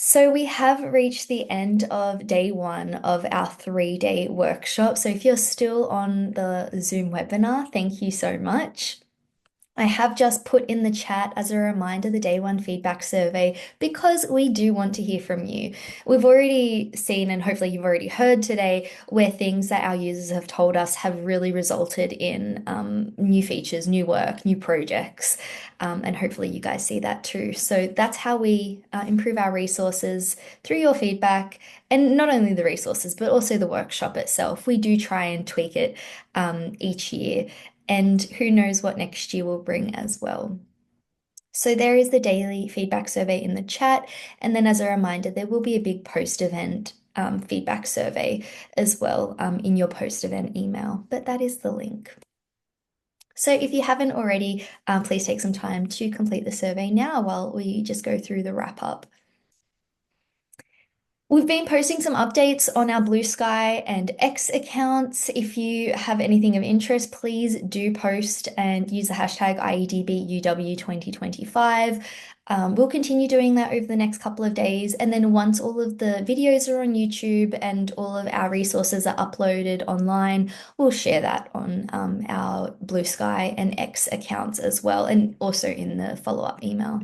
So we have reached the end of day one of our 3-day workshop. So if you're still on the Zoom webinar, thank you so much. I have just put in the chat as a reminder the day one feedback survey because we do want to hear from you. We've already seen, and hopefully you've already heard today, where things that our users have told us have really resulted in new features, new work, new projects. And hopefully you guys see that too. So that's how we improve our resources through your feedback, and not only the resources, but also the workshop itself. We do try and tweak it each year. And who knows what next year will bring as well. So there is the daily feedback survey in the chat. And then as a reminder, there will be a big post-event feedback survey as well in your post-event email, but that is the link. So if you haven't already, please take some time to complete the survey now while we just go through the wrap up. We've been posting some updates on our Blue Sky and X accounts. If you have anything of interest, please do post and use the hashtag IEDB 2025. We'll continue doing that over the next couple of days. And then once all of the videos are on YouTube and all of our resources are uploaded online, we'll share that on our Blue Sky and X accounts as well, and also in the follow-up email.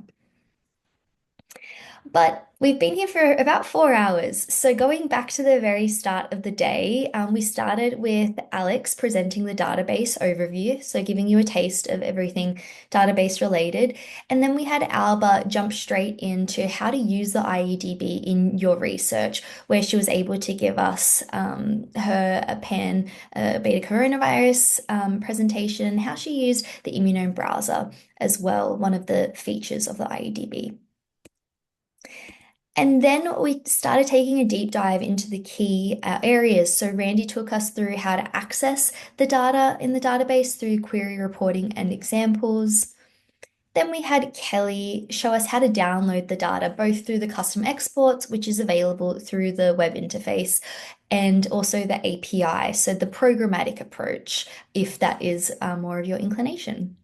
But we've been here for about 4 hours. So going back to the very start of the day, we started with Alex presenting the database overview, so giving you a taste of everything database related. And then we had Alba jump straight into how to use the IEDB in your research, where she was able to give us her pan beta coronavirus presentation, how she used the immunome browser as well, one of the features of the IEDB. And then we started taking a deep dive into the key areas. So Randy took us through how to access the data in the database through query reporting and examples. Then we had Kelly show us how to download the data, both through the custom exports, which is available through the web interface, and also the API, so the programmatic approach, if that is more of your inclination.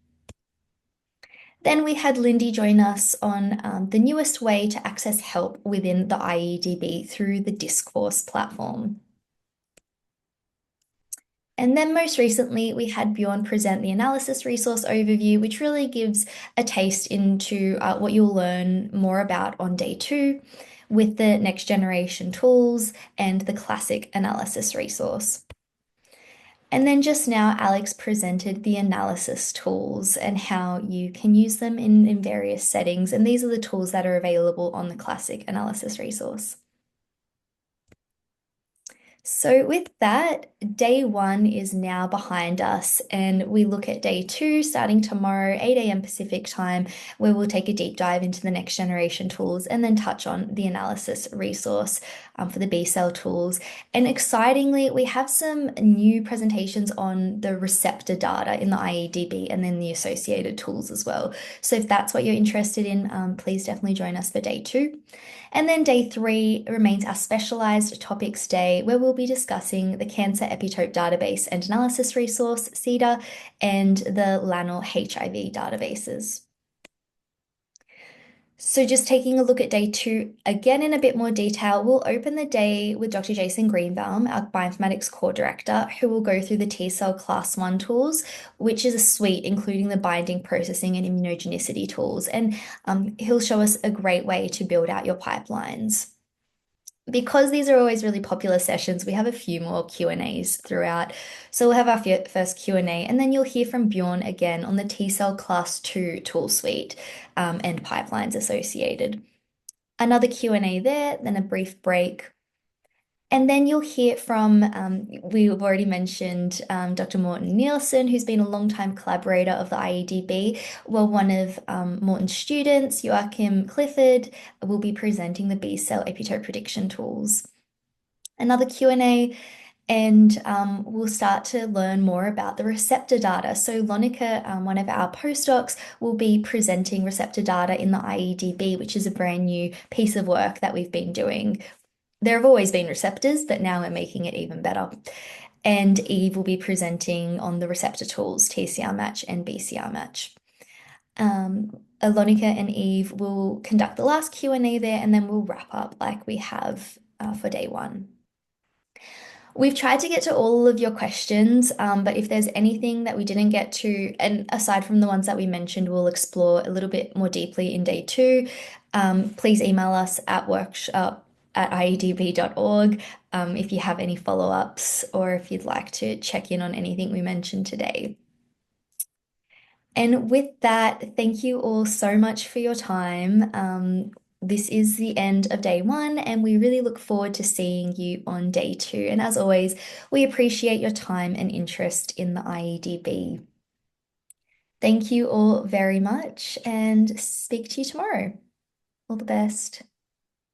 Then we had Lindy join us on the newest way to access help within the IEDB through the Discourse platform. And then most recently, we had Bjorn present the analysis resource overview, which really gives a taste into what you'll learn more about on day 2 with the next generation tools and the classic analysis resource. And then just now, Alex presented the analysis tools and how you can use them in various settings. And these are the tools that are available on the classic analysis resource. So with that, day 1 is now behind us, and we look at day 2 starting tomorrow, 8 a.m. Pacific time, where we'll take a deep dive into the next generation tools and then touch on the analysis resource for the B cell tools. And excitingly, we have some new presentations on the receptor data in the IEDB and then the associated tools as well. So if that's what you're interested in, please definitely join us for day 2. And then day 3 remains our specialized topics day, where we'll be discussing the Cancer Epitope Database and Analysis Resource, CEDAR, and the LANL HIV databases. So just taking a look at day 2, again in a bit more detail, we'll open the day with Dr. Jason Greenbaum, our Bioinformatics Core Director, who will go through the T-cell class 1 tools, which is a suite including the binding, processing, and immunogenicity tools. And he'll show us a great way to build out your pipelines. Because these are always really popular sessions, we have a few more Q&As throughout. So we'll have our first Q&A, and then you'll hear from Bjorn again on the T-cell class 2 tool suite and pipelines associated. Another Q&A there, then a brief break. And then you'll hear from, we've already mentioned Dr. Morten Nielsen, who's been a long-time collaborator of the IEDB. Well, one of Morten's students, Joachim Clifford, will be presenting the B-cell epitope prediction tools. Another Q&A, and we'll start to learn more about the receptor data. So Lonika, one of our postdocs, will be presenting receptor data in the IEDB, which is a brand new piece of work that we've been doing. There have always been receptors, but now we're making it even better. And Eve will be presenting on the receptor tools, TCR match and BCR match. Alonika and Eve will conduct the last Q&A there, and then we'll wrap up like we have for day one. We've tried to get to all of your questions, but if there's anything that we didn't get to, and aside from the ones that we mentioned, we'll explore a little bit more deeply in day two. Please email us at workshop@iedb.org if you have any follow-ups or if you'd like to check in on anything we mentioned today. And with that, thank you all so much for your time. This is the end of day one, and we really look forward to seeing you on day two. And as always, we appreciate your time and interest in the IEDB. Thank you all very much, and speak to you tomorrow. All the best.